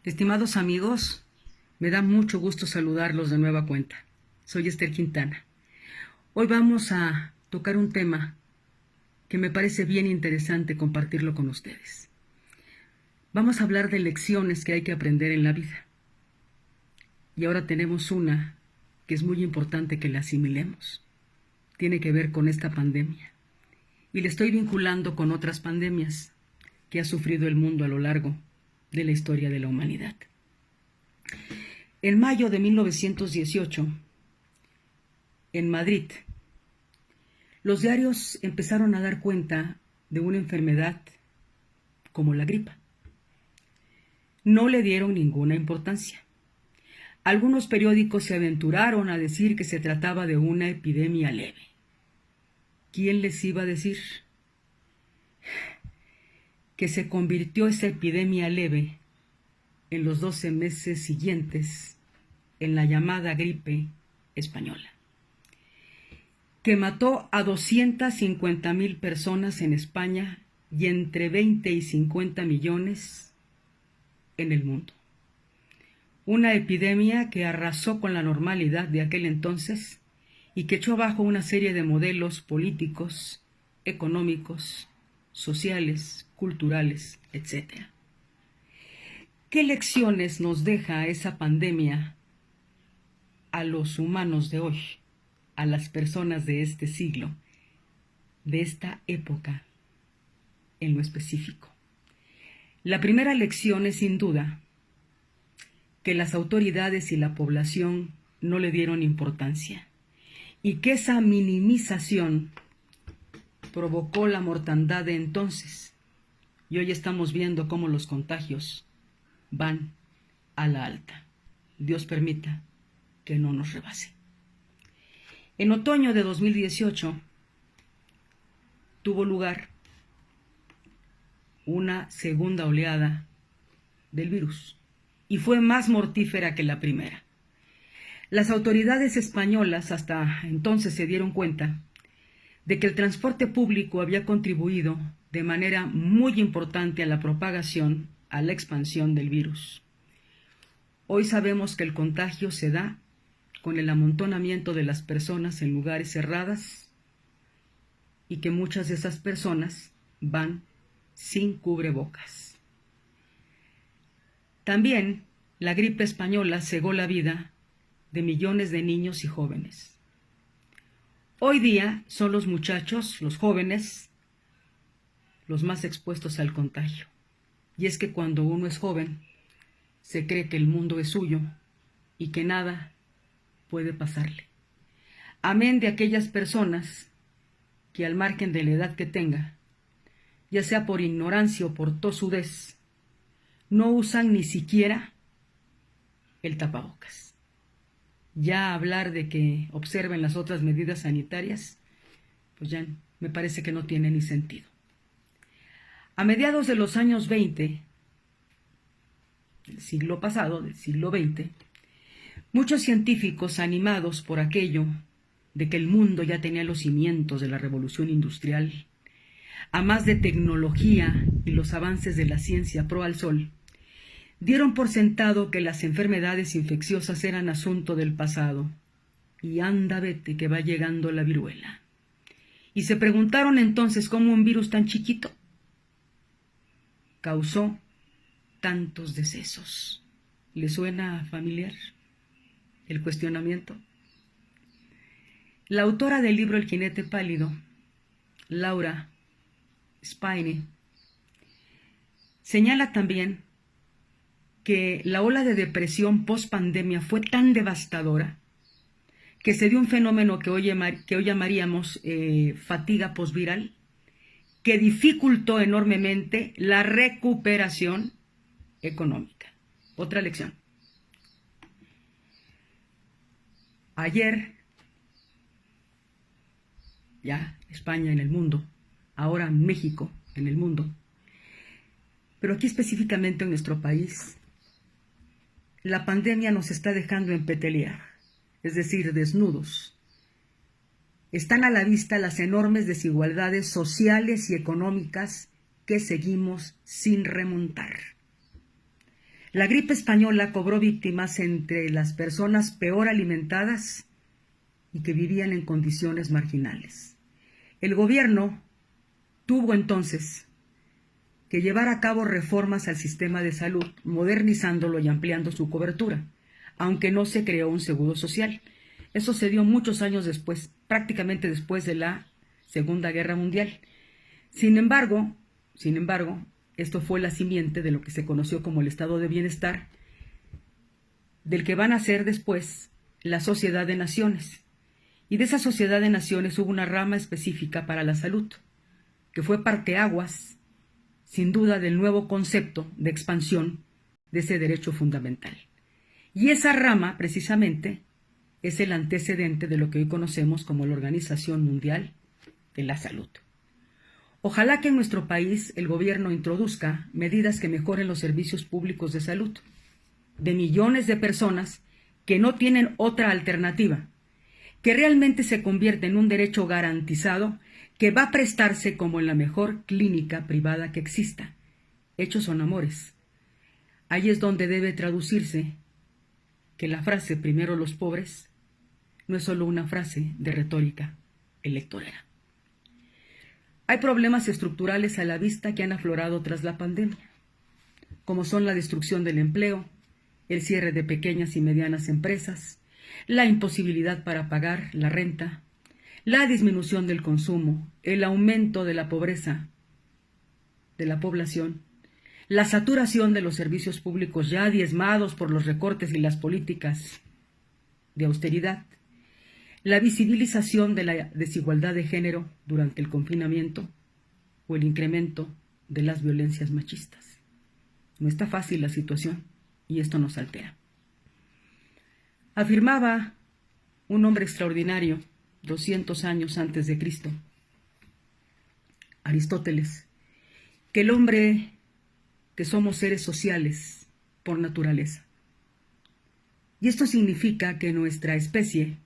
Estimados amigos, me da mucho gusto saludarlos de nueva cuenta. Soy Esther Quintana. Hoy vamos a tocar un tema que me parece bien interesante compartirlo con ustedes. Vamos a hablar de lecciones que hay que aprender en la vida. Y ahora tenemos una que es muy importante que la asimilemos. Tiene que ver con esta pandemia. Y le estoy vinculando con otras pandemias que ha sufrido el mundo a lo largo de la historia de la humanidad. En mayo de 1918, en Madrid, los diarios empezaron a dar cuenta de una enfermedad como la gripa. No le dieron ninguna importancia. Algunos periódicos se aventuraron a decir que se trataba de una epidemia leve. ¿Quién les iba a decir que se convirtió esa epidemia leve en los 12 meses siguientes en la llamada gripe española, que mató a 250,000 personas en España y entre 20 y 50 millones en el mundo? Una epidemia que arrasó con la normalidad de aquel entonces y que echó abajo una serie de modelos políticos, económicos, sociales, culturales, etc. ¿Qué lecciones nos deja esa pandemia a los humanos de hoy, a las personas de este siglo, de esta época en lo específico? La primera lección es sin duda que las autoridades y la población no le dieron importancia y que esa minimización provocó la mortandad de entonces. Y hoy estamos viendo cómo los contagios van a la alta. Dios permita que no nos rebase. En otoño de 2018 tuvo lugar una segunda oleada del virus y fue más mortífera que la primera. Las autoridades españolas hasta entonces se dieron cuenta de que el transporte público había contribuido de manera muy importante a la propagación, a la expansión del virus. Hoy sabemos que el contagio se da con el amontonamiento de las personas en lugares cerrados y que muchas de esas personas van sin cubrebocas. También la gripe española cegó la vida de millones de niños y jóvenes. Hoy día son los muchachos, los jóvenes, los más expuestos al contagio. Y es que cuando uno es joven, se cree que el mundo es suyo y que nada puede pasarle. Amén de aquellas personas que al margen de la edad que tenga, ya sea por ignorancia o por tosudez, no usan ni siquiera el tapabocas. Ya hablar de que observen las otras medidas sanitarias, pues ya me parece que no tiene ni sentido. A mediados de los años 20, del siglo pasado, del siglo XX, muchos científicos, animados por aquello de que el mundo ya tenía los cimientos de la revolución industrial, a más de tecnología y los avances de la ciencia pro al sol, dieron por sentado que las enfermedades infecciosas eran asunto del pasado. Y anda vete que va llegando la viruela. Y se preguntaron entonces cómo un virus tan chiquito causó tantos decesos. ¿Le suena familiar el cuestionamiento? La autora del libro El jinete pálido, Laura Spaine, señala también que la ola de depresión post-pandemia fue tan devastadora que se dio un fenómeno que hoy llamaríamos fatiga postviral, que dificultó enormemente la recuperación económica. Otra lección. Ayer, ya España en el mundo, ahora México en el mundo, pero aquí específicamente en nuestro país, la pandemia nos está dejando en petelear, es decir, desnudos. Están a la vista las enormes desigualdades sociales y económicas que seguimos sin remontar. La gripe española cobró víctimas entre las personas peor alimentadas y que vivían en condiciones marginales. El gobierno tuvo entonces que llevar a cabo reformas al sistema de salud, modernizándolo y ampliando su cobertura, aunque no se creó un seguro social. Eso se dio muchos años después, prácticamente después de la Segunda Guerra Mundial. Sin embargo, esto fue la simiente de lo que se conoció como el estado de bienestar, del que van a ser después la Sociedad de Naciones. Y de esa Sociedad de Naciones hubo una rama específica para la salud, que fue parteaguas, sin duda, del nuevo concepto de expansión de ese derecho fundamental. Y esa rama, precisamente, es el antecedente de lo que hoy conocemos como la Organización Mundial de la Salud. Ojalá que en nuestro país el gobierno introduzca medidas que mejoren los servicios públicos de salud de millones de personas que no tienen otra alternativa, que realmente se convierte en un derecho garantizado que va a prestarse como en la mejor clínica privada que exista. Hechos son amores. Ahí es donde debe traducirse que la frase "primero los pobres" no es solo una frase de retórica electorera. Hay problemas estructurales a la vista que han aflorado tras la pandemia, como son la destrucción del empleo, el cierre de pequeñas y medianas empresas, la imposibilidad para pagar la renta, la disminución del consumo, el aumento de la pobreza de la población, la saturación de los servicios públicos ya diezmados por los recortes y las políticas de austeridad, la visibilización de la desigualdad de género durante el confinamiento o el incremento de las violencias machistas. No está fácil la situación y esto nos altera. Afirmaba un hombre extraordinario 200 años antes de Cristo, Aristóteles, que el hombre, que somos seres sociales por naturaleza. Y esto significa que nuestra especie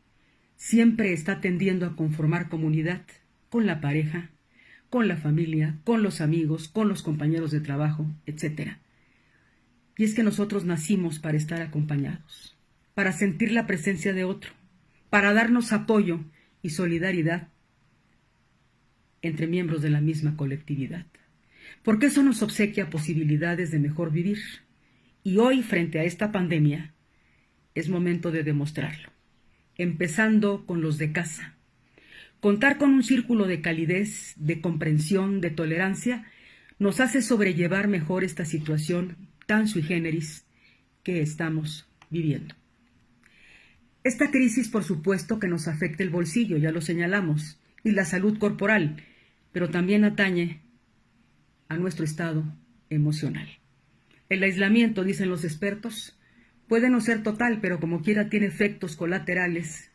siempre está tendiendo a conformar comunidad con la pareja, con la familia, con los amigos, con los compañeros de trabajo, etc. Y es que nosotros nacimos para estar acompañados, para sentir la presencia de otro, para darnos apoyo y solidaridad entre miembros de la misma colectividad. Porque eso nos obsequia posibilidades de mejor vivir. Y hoy, frente a esta pandemia, es momento de demostrarlo, empezando con los de casa. Contar con un círculo de calidez, de comprensión, de tolerancia, nos hace sobrellevar mejor esta situación tan sui generis que estamos viviendo. Esta crisis, por supuesto, que nos afecta el bolsillo, ya lo señalamos, y la salud corporal, pero también atañe a nuestro estado emocional. El aislamiento, dicen los expertos, puede no ser total, pero como quiera tiene efectos colaterales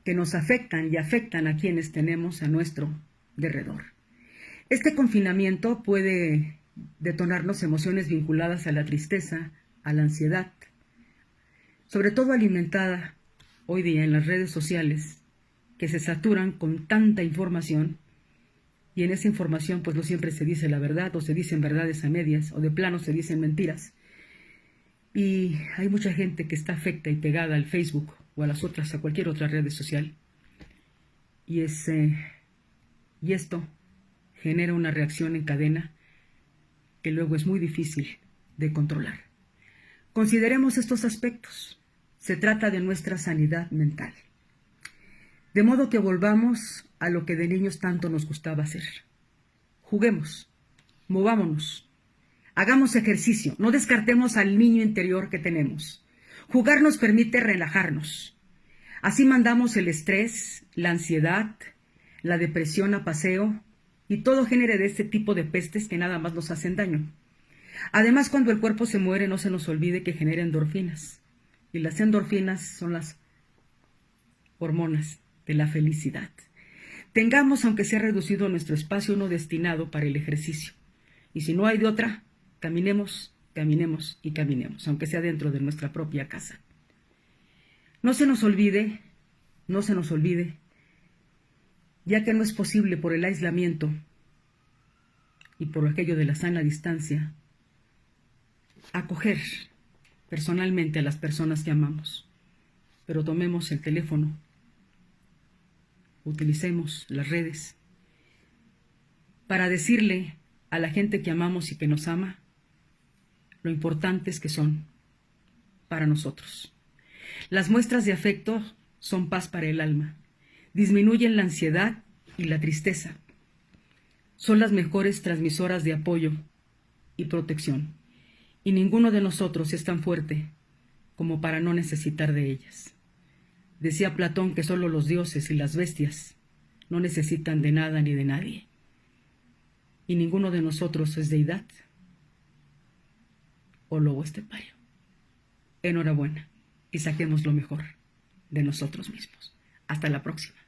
que nos afectan y afectan a quienes tenemos a nuestro derredor. Este confinamiento puede detonarnos emociones vinculadas a la tristeza, a la ansiedad, sobre todo alimentada hoy día en las redes sociales, que se saturan con tanta información, y en esa información pues no siempre se dice la verdad, o se dicen verdades a medias, o de plano se dicen mentiras. Y hay mucha gente que está afecta y pegada al Facebook o a cualquier otra red social. Y esto genera una reacción en cadena que luego es muy difícil de controlar. Consideremos estos aspectos. Se trata de nuestra sanidad mental. De modo que volvamos a lo que de niños tanto nos gustaba hacer. Juguemos, movámonos, hagamos ejercicio, no descartemos al niño interior que tenemos. Jugar nos permite relajarnos. Así mandamos el estrés, la ansiedad, la depresión a paseo y todo género de este tipo de pestes que nada más nos hacen daño. Además, cuando el cuerpo se muere, no se nos olvide que genera endorfinas. Y las endorfinas son las hormonas de la felicidad. Tengamos, aunque sea reducido, nuestro espacio uno destinado para el ejercicio. Y si no hay de otra, caminemos, caminemos y caminemos, aunque sea dentro de nuestra propia casa. No se nos olvide, ya que no es posible por el aislamiento y por aquello de la sana distancia, acoger personalmente a las personas que amamos, pero tomemos el teléfono, utilicemos las redes para decirle a la gente que amamos y que nos ama lo importantes que son para nosotros. Las muestras de afecto son paz para el alma, disminuyen la ansiedad y la tristeza, son las mejores transmisoras de apoyo y protección, y ninguno de nosotros es tan fuerte como para no necesitar de ellas. Decía Platón que solo los dioses y las bestias no necesitan de nada ni de nadie, y ninguno de nosotros es deidad o lobo estepario. Enhorabuena y saquemos lo mejor de nosotros mismos. Hasta la próxima.